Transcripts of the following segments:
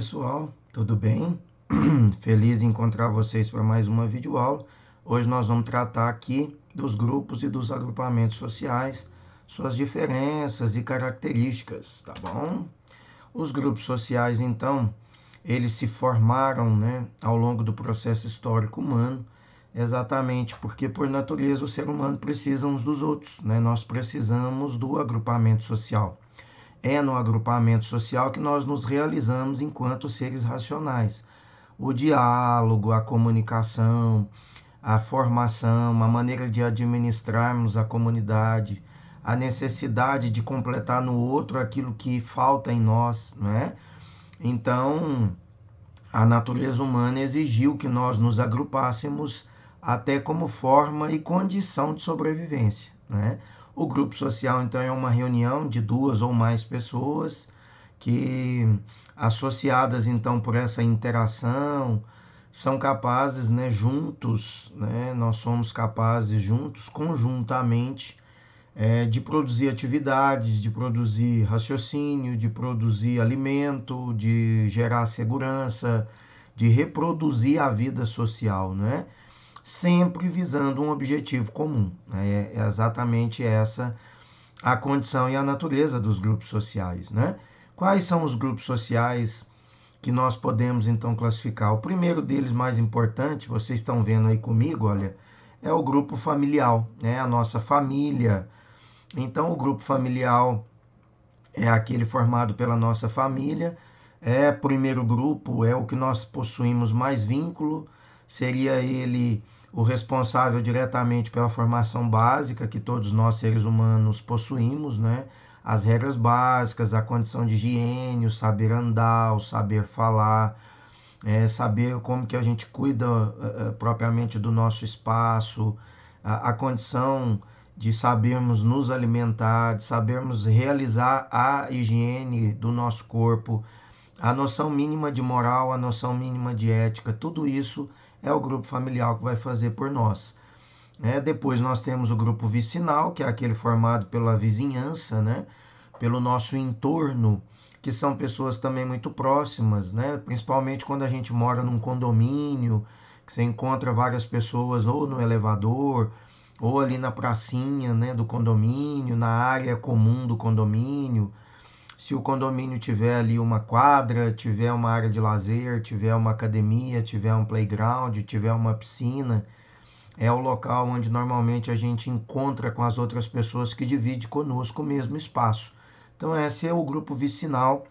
pessoal, tudo bem? Feliz em encontrar vocês para mais uma videoaula. Hoje nós vamos tratar aqui dos grupos e dos agrupamentos sociais, suas diferenças e características, tá bom? Os grupos sociais, então, eles se formaram, né, ao longo do processo histórico humano, exatamente porque, por natureza, o ser humano precisa uns dos outros, né? Nós precisamos do agrupamento social. É no agrupamento social que nós nos realizamos enquanto seres racionais. O diálogo, a comunicação, a formação, a maneira de administrarmos a comunidade, a necessidade de completar no outro aquilo que falta em nós, né? Então, a natureza humana exigiu que nós nos agrupássemos até como forma e condição de sobrevivência, né? O grupo social, então, é uma reunião de duas ou mais pessoas que, associadas, então, por essa interação, são capazes, né, juntos, né, nós somos capazes juntos, conjuntamente, de produzir atividades, de produzir raciocínio, de produzir alimento, de gerar segurança, de reproduzir a vida social, né? Sempre visando um objetivo comum. Né? É exatamente essa a condição e a natureza dos grupos sociais, né? Quais são os grupos sociais que nós podemos então classificar? O primeiro deles, mais importante, vocês estão vendo aí comigo, olha, é o grupo familiar, né? A nossa família. Então, o grupo familiar é aquele formado pela nossa família. Primeiro grupo é o que nós possuímos mais vínculo, seria ele o responsável diretamente pela formação básica que todos nós seres humanos possuímos, né? As regras básicas, a condição de higiene, o saber andar, o saber falar, saber como que a gente cuida propriamente do nosso espaço, a condição de sabermos nos alimentar, de sabermos realizar a higiene do nosso corpo, a noção mínima de moral, a noção mínima de ética, tudo isso é o grupo familiar que vai fazer por nós. Depois nós temos o grupo vicinal, que é aquele formado pela vizinhança, né? Pelo nosso entorno, que são pessoas também muito próximas, né? Principalmente quando a gente mora num condomínio, que você encontra várias pessoas ou no elevador, ou ali na pracinha, né, do condomínio, na área comum do condomínio. Se o condomínio tiver ali uma quadra, tiver uma área de lazer, tiver uma academia, tiver um playground, tiver uma piscina, é o local onde normalmente a gente encontra com as outras pessoas que dividem conosco o mesmo espaço. Então, esse é o grupo vicinal,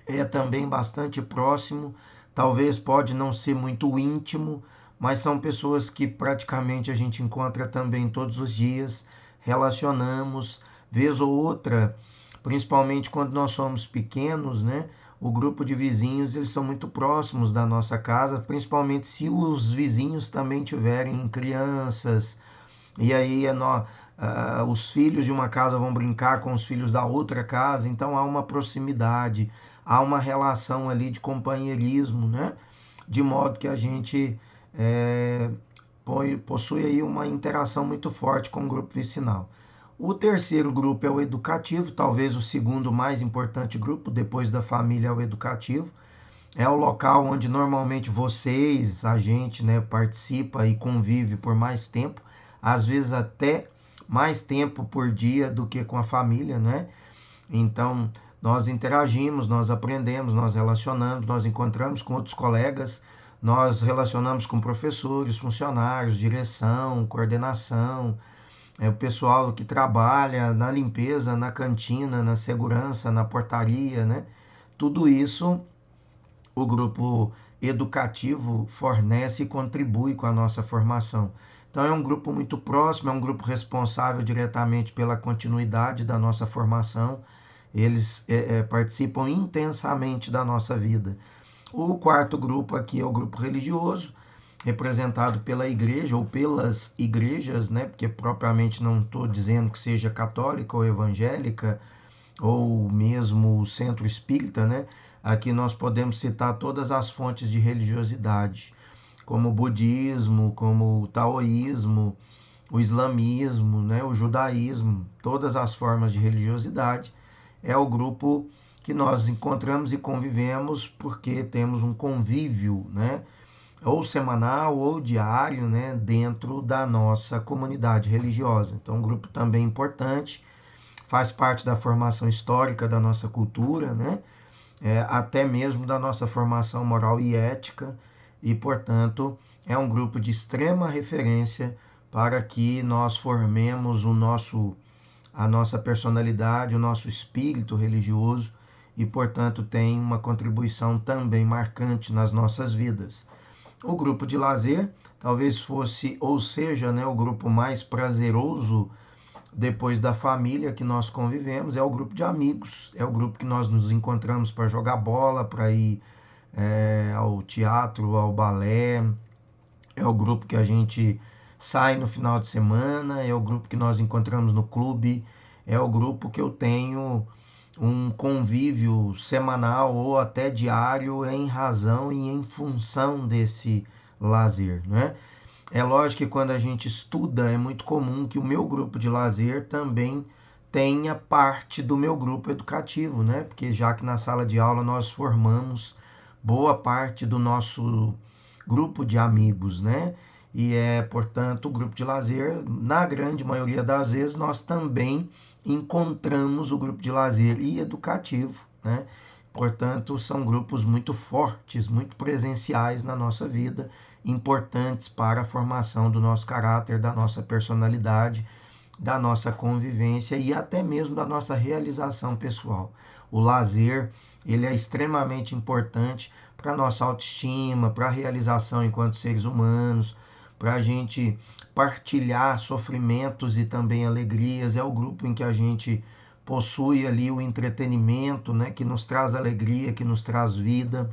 é também bastante próximo, talvez pode não ser muito íntimo, mas são pessoas que praticamente a gente encontra também todos os dias, relacionamos, vez ou outra, principalmente quando nós somos pequenos, né? O grupo de vizinhos, eles são muito próximos da nossa casa, principalmente se os vizinhos também tiverem crianças, e aí os filhos de uma casa vão brincar com os filhos da outra casa, então há uma proximidade, há uma relação ali de companheirismo, né? De modo que a gente possui aí uma interação muito forte com o grupo vicinal. O terceiro grupo é o educativo, talvez o segundo mais importante grupo, depois da família é o educativo. É o local onde normalmente vocês, a gente, né, participa e convive por mais tempo, às vezes até mais tempo por dia do que com a família, né? Então, nós interagimos, nós aprendemos, nós relacionamos, nós encontramos com outros colegas, nós relacionamos com professores, funcionários, direção, coordenação, o pessoal que trabalha na limpeza, na cantina, na segurança, na portaria, né? Tudo isso o grupo educativo fornece e contribui com a nossa formação. Então, é um grupo muito próximo, é um grupo responsável diretamente pela continuidade da nossa formação. Eles participam intensamente da nossa vida. O quarto grupo aqui é o grupo religioso, representado pela igreja ou pelas igrejas, né? Porque propriamente não estou dizendo que seja católica ou evangélica, ou mesmo o centro espírita, né? Aqui nós podemos citar todas as fontes de religiosidade, como o budismo, como o taoísmo, o islamismo, né? O judaísmo, todas as formas de religiosidade. É o grupo que nós encontramos e convivemos porque temos um convívio, né, ou semanal ou diário, né, dentro da nossa comunidade religiosa. Então, um grupo também importante, faz parte da formação histórica da nossa cultura, né, até mesmo da nossa formação moral e ética, e, portanto, é um grupo de extrema referência para que nós formemos a nossa personalidade, o nosso espírito religioso e, portanto, tem uma contribuição também marcante nas nossas vidas. O grupo de lazer talvez fosse, ou seja, né, o grupo mais prazeroso depois da família que nós convivemos, é o grupo de amigos, é o grupo que nós nos encontramos para jogar bola, para ir ao teatro, ao balé, é o grupo que a gente sai no final de semana, é o grupo que nós encontramos no clube, é o grupo que eu tenho um convívio semanal ou até diário em razão e em função desse lazer, né? É lógico que quando a gente estuda, é muito comum que o meu grupo de lazer também tenha parte do meu grupo educativo, né? Porque já que na sala de aula nós formamos boa parte do nosso grupo de amigos, né? E portanto, o grupo de lazer, na grande maioria das vezes, nós também encontramos o grupo de lazer e educativo, né? Portanto, são grupos muito fortes, muito presenciais na nossa vida, importantes para a formação do nosso caráter, da nossa personalidade, da nossa convivência e até mesmo da nossa realização pessoal. O lazer, ele é extremamente importante para a nossa autoestima, para a realização enquanto seres humanos, para a gente partilhar sofrimentos e também alegrias. É o grupo em que a gente possui ali o entretenimento, né, que nos traz alegria, que nos traz vida.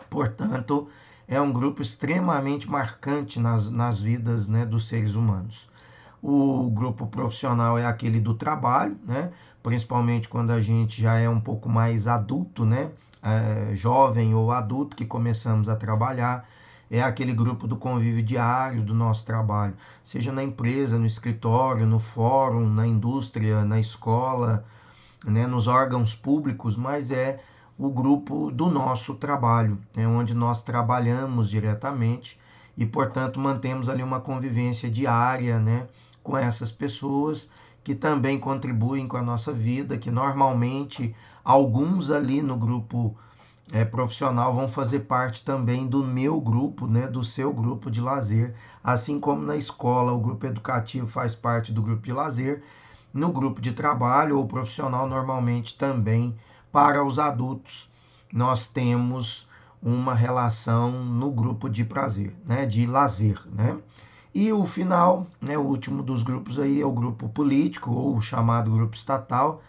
Portanto, é um grupo extremamente marcante nas vidas, né, dos seres humanos. O grupo profissional é aquele do trabalho, né, principalmente quando a gente já é um pouco mais adulto, né, jovem ou adulto que começamos a trabalhar. É aquele grupo do convívio diário do nosso trabalho, seja na empresa, no escritório, no fórum, na indústria, na escola, né, nos órgãos públicos, mas é o grupo do nosso trabalho, é onde nós trabalhamos diretamente e, portanto, mantemos ali uma convivência diária, né, com essas pessoas que também contribuem com a nossa vida, que normalmente alguns ali no grupo profissional vão fazer parte também do meu grupo, né, do seu grupo de lazer, assim como na escola o grupo educativo faz parte do grupo de lazer, no grupo de trabalho ou profissional normalmente também para os adultos nós temos uma relação no grupo de prazer, né, de lazer, né? E o final, né, o último dos grupos aí é o grupo político ou chamado grupo estatal.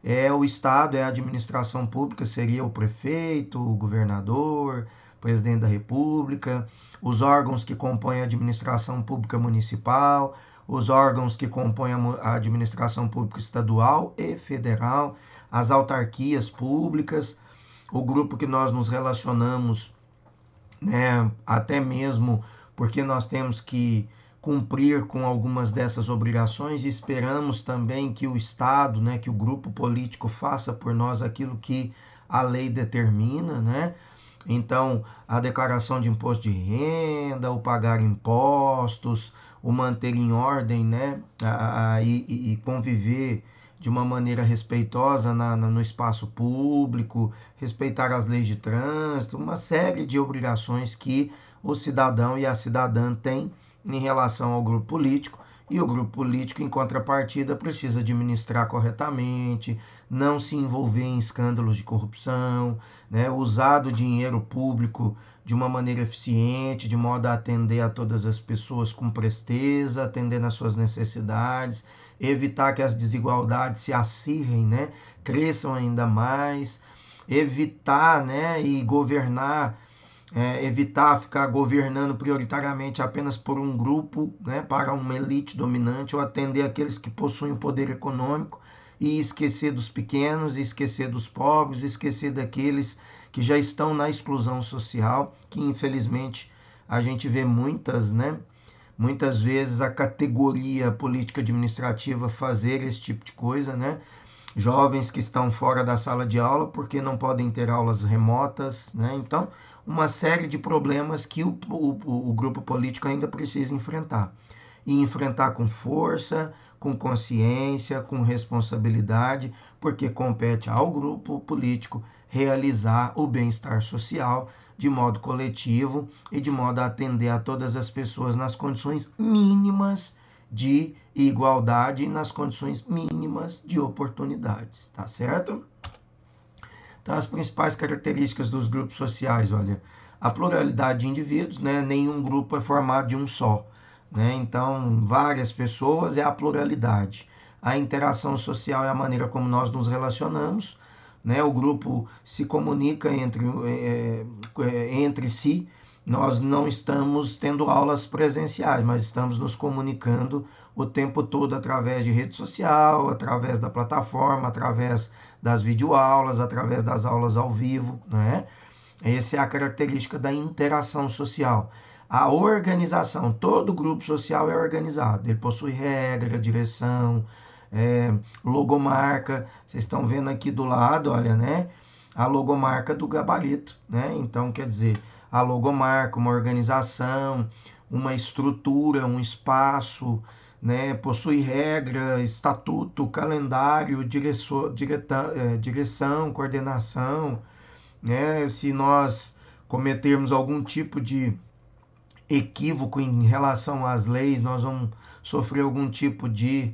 É o Estado, é a administração pública, seria o prefeito, o governador, presidente da República, os órgãos que compõem a administração pública municipal, os órgãos que compõem a administração pública estadual e federal, as autarquias públicas, o grupo que nós nos relacionamos, né, até mesmo porque nós temos que cumprir com algumas dessas obrigações e esperamos também que o Estado, né, que o grupo político faça por nós aquilo que a lei determina, né? Então, a declaração de imposto de renda, o pagar impostos, o manter em ordem, né, e conviver de uma maneira respeitosa no espaço público, respeitar as leis de trânsito, uma série de obrigações que o cidadão e a cidadã têm em relação ao grupo político, e o grupo político, em contrapartida, precisa administrar corretamente, não se envolver em escândalos de corrupção, né, usar do dinheiro público de uma maneira eficiente, de modo a atender a todas as pessoas com presteza, atendendo às suas necessidades, evitar que as desigualdades se acirrem, né, cresçam ainda mais, evitar, né, e governar, evitar ficar governando prioritariamente apenas por um grupo, né, para uma elite dominante, ou atender aqueles que possuem o poder econômico e esquecer dos pequenos, esquecer dos pobres, esquecer daqueles que já estão na exclusão social, que infelizmente a gente vê muitas, né, muitas vezes a categoria política administrativa fazer esse tipo de coisa, né? jovens que estão fora da sala de aula porque não podem ter aulas remotas, né? Então, uma série de problemas que o grupo político ainda precisa enfrentar. E enfrentar com força, com consciência, com responsabilidade, porque compete ao grupo político realizar o bem-estar social de modo coletivo e de modo a atender a todas as pessoas nas condições mínimas de igualdade e nas condições mínimas de oportunidades, tá certo? Então, as principais características dos grupos sociais, olha, a pluralidade de indivíduos, né? Nenhum grupo é formado de um só, né? Então, várias pessoas é a pluralidade. A interação social é a maneira como nós nos relacionamos, né? O grupo se comunica entre si. Nós não estamos tendo aulas presenciais, mas estamos nos comunicando o tempo todo através de rede social, através da plataforma, através das videoaulas, através das aulas ao vivo, né? Essa é a característica da interação social. A organização, todo grupo social é organizado, ele possui regra, direção, logomarca. Vocês estão vendo aqui do lado, olha, né? A logomarca do gabarito, né? Então, quer dizer, a logomarca, uma organização, uma estrutura, um espaço, né? Possui regra, estatuto, calendário, direção, coordenação, né? Se nós cometermos algum tipo de equívoco em relação às leis, nós vamos sofrer algum tipo de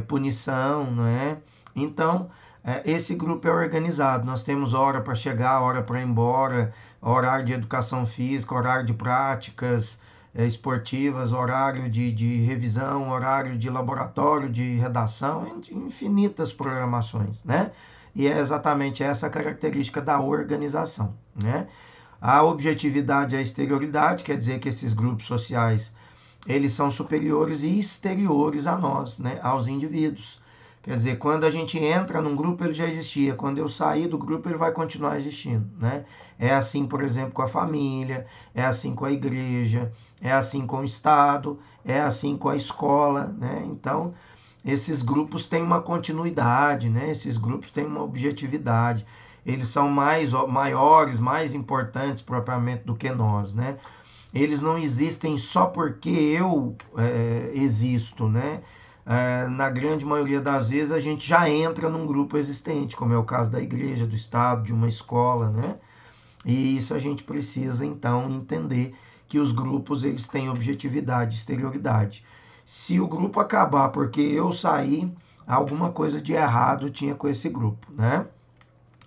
punição, não é? Então, esse grupo é organizado. Nós temos hora para chegar, hora para ir embora, horário de educação física, horário de práticas esportivas, horário de revisão, horário de laboratório, de redação, infinitas programações, né? E é exatamente essa a característica da organização, né? A objetividade e a exterioridade, quer dizer que esses grupos sociais, eles são superiores e exteriores a nós, né? Aos indivíduos. Quer dizer, quando a gente entra num grupo, ele já existia. Quando eu sair do grupo, ele vai continuar existindo, né? É assim, por exemplo, com a família, é assim com a igreja, é assim com o Estado, é assim com a escola, né? Então, esses grupos têm uma continuidade, né? Esses grupos têm uma objetividade. Eles são maiores, mais importantes propriamente do que nós, né? Eles não existem só porque eu existo, né? Na grande maioria das vezes a gente já entra num grupo existente, como é o caso da igreja, do Estado, de uma escola, né? E isso a gente precisa então entender que os grupos eles têm objetividade, exterioridade. Se o grupo acabar porque eu saí, alguma coisa de errado tinha com esse grupo, né?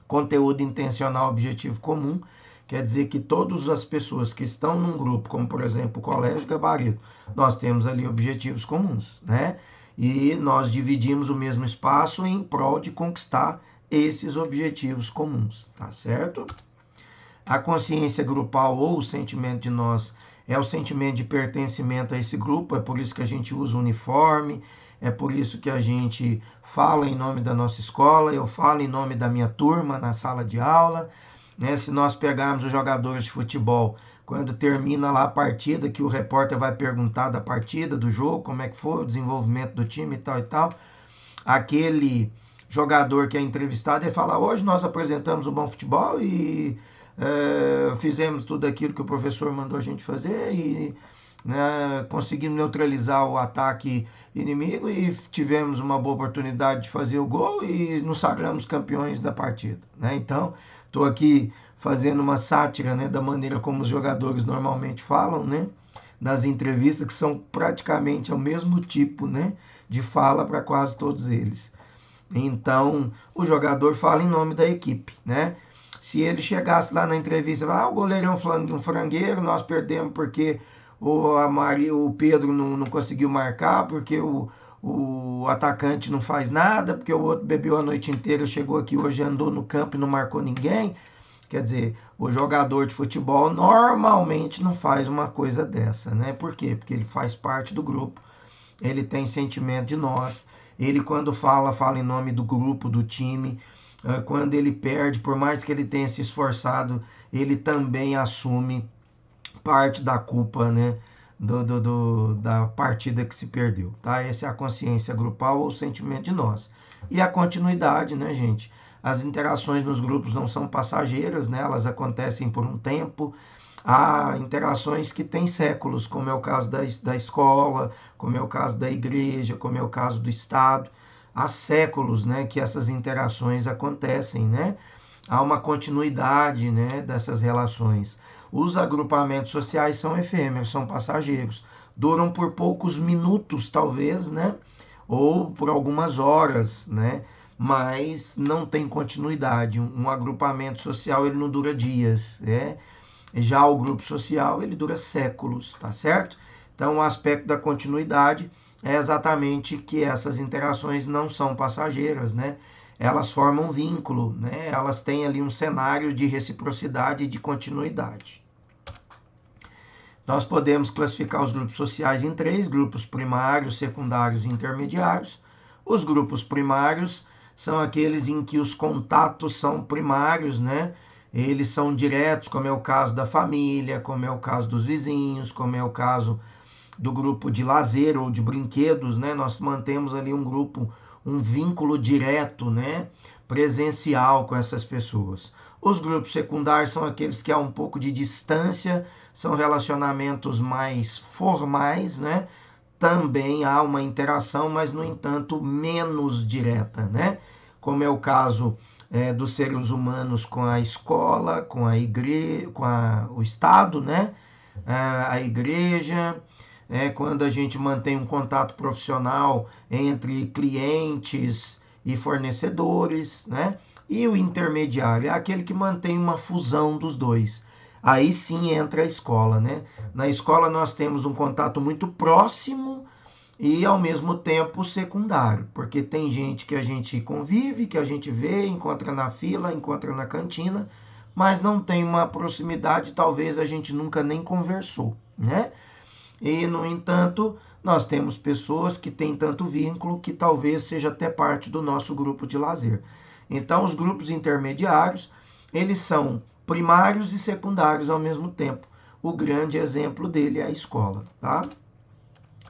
Conteúdo intencional, objetivo comum, quer dizer que todas as pessoas que estão num grupo, como por exemplo o Colégio Gabarito, nós temos ali objetivos comuns, né? E nós dividimos o mesmo espaço em prol de conquistar esses objetivos comuns, tá certo? A consciência grupal ou o sentimento de nós é o sentimento de pertencimento a esse grupo, é por isso que a gente usa o uniforme, é por isso que a gente fala em nome da nossa escola, eu falo em nome da minha turma na sala de aula, né? Se nós pegarmos os jogadores de futebol, quando termina lá a partida, que o repórter vai perguntar da partida, do jogo, como é que foi o desenvolvimento do time e tal, aquele jogador que é entrevistado, ele fala, hoje nós apresentamos o bom futebol e fizemos tudo aquilo que o professor mandou a gente fazer e né, conseguimos neutralizar o ataque inimigo e tivemos uma boa oportunidade de fazer o gol e nos sagramos campeões da partida, né? Então, estou aqui fazendo uma sátira, né, da maneira como os jogadores normalmente falam, né, nas entrevistas, que são praticamente o mesmo tipo, né, de fala para quase todos eles. Então, o jogador fala em nome da equipe, né? Se ele chegasse lá na entrevista, o goleiro é um frangueiro, nós perdemos porque o Pedro não conseguiu marcar, porque o atacante não faz nada, porque o outro bebeu a noite inteira, chegou aqui hoje, andou no campo e não marcou ninguém. Quer dizer, o jogador de futebol normalmente não faz uma coisa dessa, né? Por quê? Porque ele faz parte do grupo, ele tem sentimento de nós, ele quando fala em nome do grupo, do time. Quando ele perde, por mais que ele tenha se esforçado, ele também assume parte da culpa, né, da partida que se perdeu, tá? Essa é a consciência grupal ou o sentimento de nós. E a continuidade, né, gente? As interações nos grupos não são passageiras, né? Elas acontecem por um tempo. Há interações que têm séculos, como é o caso da escola, como é o caso da igreja, como é o caso do Estado. Há séculos, né, que essas interações acontecem, né? Há uma continuidade, né, dessas relações. Os agrupamentos sociais são efêmeros, são passageiros. Duram por poucos minutos, talvez, né? Ou por algumas horas, né? Mas não tem continuidade. Um agrupamento social ele não dura dias, né? Já o grupo social ele dura séculos, tá certo? Então o aspecto da continuidade é exatamente que essas interações não são passageiras, né? Elas formam vínculo, né? Elas têm ali um cenário de reciprocidade e de continuidade. Nós podemos classificar os grupos sociais em três: grupos primários, secundários e intermediários. Os grupos primários são aqueles em que os contatos são primários, né? Eles são diretos, como é o caso da família, como é o caso dos vizinhos, como é o caso do grupo de lazer ou de brinquedos, né? Nós mantemos ali um grupo, um vínculo direto, né? Presencial com essas pessoas. Os grupos secundários são aqueles que há um pouco de distância, são relacionamentos mais formais, né? Também há uma interação, mas no entanto menos direta, né? Como é o caso dos seres humanos com a escola, com a igreja, com o Estado, né? A igreja, quando a gente mantém um contato profissional entre clientes e fornecedores, né? E o intermediário é aquele que mantém uma fusão dos dois. Aí sim entra a escola, né? Na escola nós temos um contato muito próximo e ao mesmo tempo secundário, porque tem gente que a gente convive, que a gente vê, encontra na fila, encontra na cantina, mas não tem uma proximidade, talvez a gente nunca nem conversou, né? E, no entanto, nós temos pessoas que têm tanto vínculo que talvez seja até parte do nosso grupo de lazer. Então, os grupos intermediários, eles são primários e secundários ao mesmo tempo. O grande exemplo dele é a escola, tá?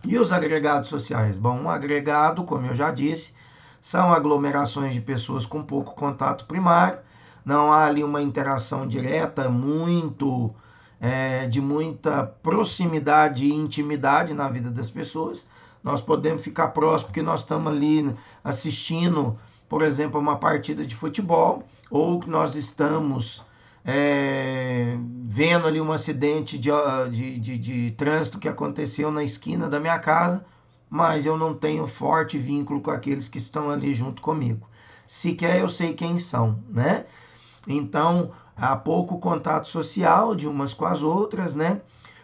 E os agregados sociais? Bom, um agregado, como eu já disse, são aglomerações de pessoas com pouco contato primário. Não há ali uma interação direta, de muita proximidade e intimidade na vida das pessoas. Nós podemos ficar próximos porque nós estamos ali assistindo, por exemplo, uma partida de futebol, ou que nós estamos vendo ali um acidente de trânsito que aconteceu na esquina da minha casa, mas eu não tenho forte vínculo com aqueles que estão ali junto comigo. Sequer eu sei quem são, né? Então, há pouco contato social de umas com as outras, né?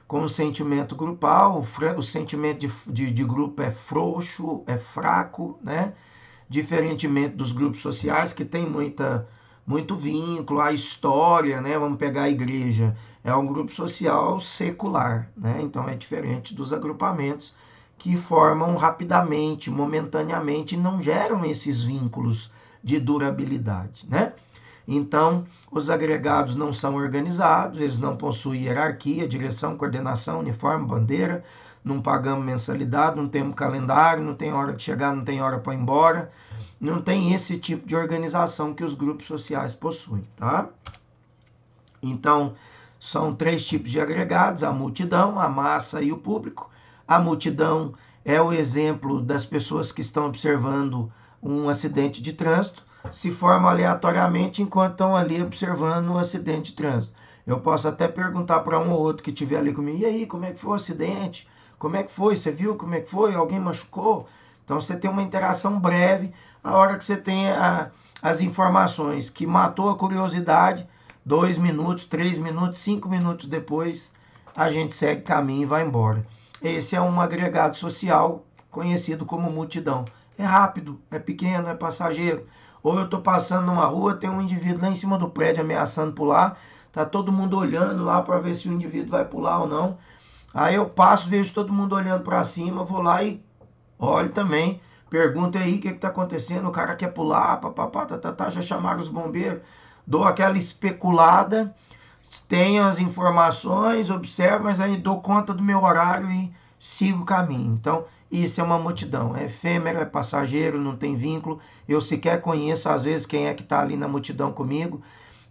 Com o sentimento grupal, o sentimento de grupo é frouxo, é fraco, né? Diferentemente dos grupos sociais que tem muito vínculo, a história, né? Vamos pegar a igreja, é um grupo social secular, né? Então é diferente dos agrupamentos que formam rapidamente, momentaneamente, e não geram esses vínculos de durabilidade, né? Então, os agregados não são organizados, eles não possuem hierarquia, direção, coordenação, uniforme, bandeira, não pagamos mensalidade, não temos calendário, não tem hora de chegar, não tem hora para ir embora, não tem esse tipo de organização que os grupos sociais possuem, tá? Então, são três tipos de agregados: a multidão, a massa e o público. A multidão é o exemplo das pessoas que estão observando um acidente de trânsito, se formam aleatoriamente enquanto estão ali observando um acidente de trânsito. Eu posso até perguntar para um ou outro que estiver ali comigo: e aí, como é que foi o acidente? Como é que foi? Você viu como é que foi? Alguém machucou? Então você tem uma interação breve. A hora que você tem as informações que matou a curiosidade, 2 minutos, 3 minutos, 5 minutos depois, a gente segue caminho e vai embora. Esse é um agregado social conhecido como multidão. É rápido, é pequeno, é passageiro. Ou eu estou passando numa rua, tem um indivíduo lá em cima do prédio ameaçando pular, tá todo mundo olhando lá para ver se o indivíduo vai pular ou não. Aí eu passo, vejo todo mundo olhando para cima, vou lá e olho também, pergunto aí o que está acontecendo, o cara quer pular, papapá, já chamaram os bombeiros, dou aquela especulada, tenho as informações, observo, mas aí dou conta do meu horário e sigo o caminho. Então, isso é uma multidão. É efêmero, é passageiro, não tem vínculo. Eu sequer conheço, às vezes, quem é que está ali na multidão comigo.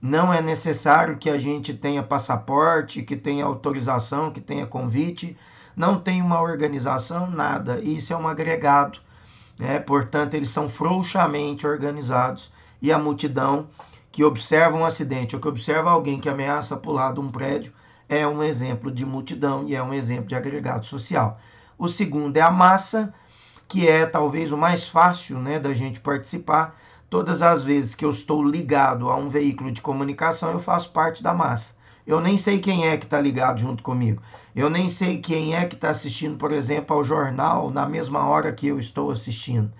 Não é necessário que a gente tenha passaporte, que tenha autorização, que tenha convite. Não tem uma organização, nada. Isso é um agregado, né? Portanto, eles são frouxamente organizados. E a multidão que observa um acidente ou que observa alguém que ameaça pular de um prédio é um exemplo de multidão e é um exemplo de agregado social. O segundo é a massa, que é talvez o mais fácil, né, da gente participar. Todas as vezes que eu estou ligado a um veículo de comunicação, eu faço parte da massa. Eu nem sei quem é que está ligado junto comigo. Eu nem sei quem é que está assistindo, por exemplo, ao jornal na mesma hora que eu estou assistindo.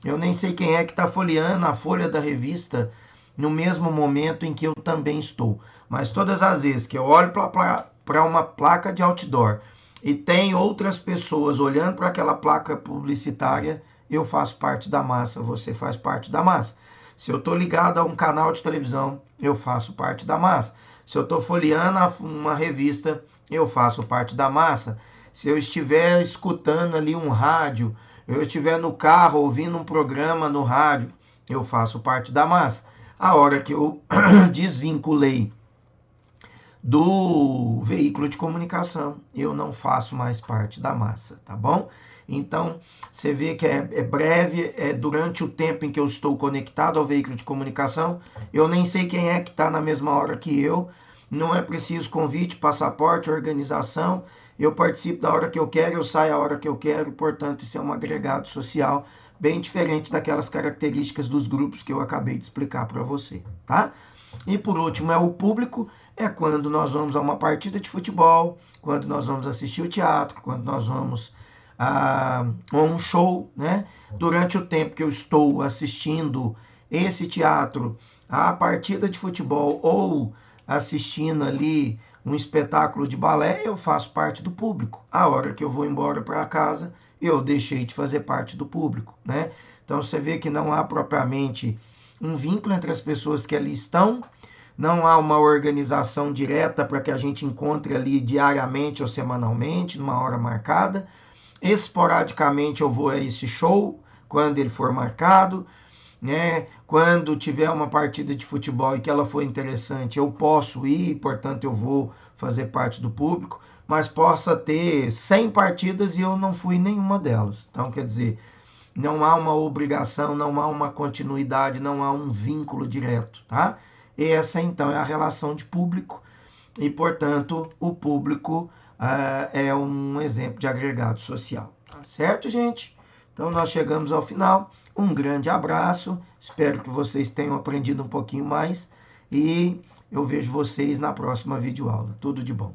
Eu nem sei quem é que está folheando a folha da revista no mesmo momento em que eu também estou. Mas todas as vezes que eu olho para uma placa de outdoor e tem outras pessoas olhando para aquela placa publicitária, eu faço parte da massa, você faz parte da massa. Se eu estou ligado a um canal de televisão, eu faço parte da massa. Se eu estou folheando uma revista, eu faço parte da massa. Se eu estiver escutando ali um rádio, eu estiver no carro ouvindo um programa no rádio, eu faço parte da massa. A hora que eu desvinculei do veículo de comunicação, eu não faço mais parte da massa, tá bom? Então, você vê que é breve, é durante o tempo em que eu estou conectado ao veículo de comunicação, eu nem sei quem é que está na mesma hora que eu, não é preciso convite, passaporte, organização, eu participo da hora que eu quero, eu saio a hora que eu quero, portanto, isso é um agregado social bem diferente daquelas características dos grupos que eu acabei de explicar para você, tá? E por último é o público, é quando nós vamos a uma partida de futebol, quando nós vamos assistir o teatro, quando nós vamos a um show, né? Durante o tempo que eu estou assistindo esse teatro, a partida de futebol ou assistindo ali um espetáculo de balé, eu faço parte do público. A hora que eu vou embora para casa, eu deixei de fazer parte do público, né? Então você vê que não há propriamente um vínculo entre as pessoas que ali estão, não há uma organização direta para que a gente encontre ali diariamente ou semanalmente, numa hora marcada. Esporadicamente eu vou a esse show, quando ele for marcado, né? Quando tiver uma partida de futebol e que ela for interessante, eu posso ir, portanto eu vou fazer parte do público, mas possa ter 100 partidas e eu não fui em nenhuma delas. Então, quer dizer, não há uma obrigação, não há uma continuidade, não há um vínculo direto, tá? Essa, então, é a relação de público e, portanto, o público é um exemplo de agregado social. Tá certo, gente? Então, nós chegamos ao final. Um grande abraço. Espero que vocês tenham aprendido um pouquinho mais e eu vejo vocês na próxima videoaula. Tudo de bom.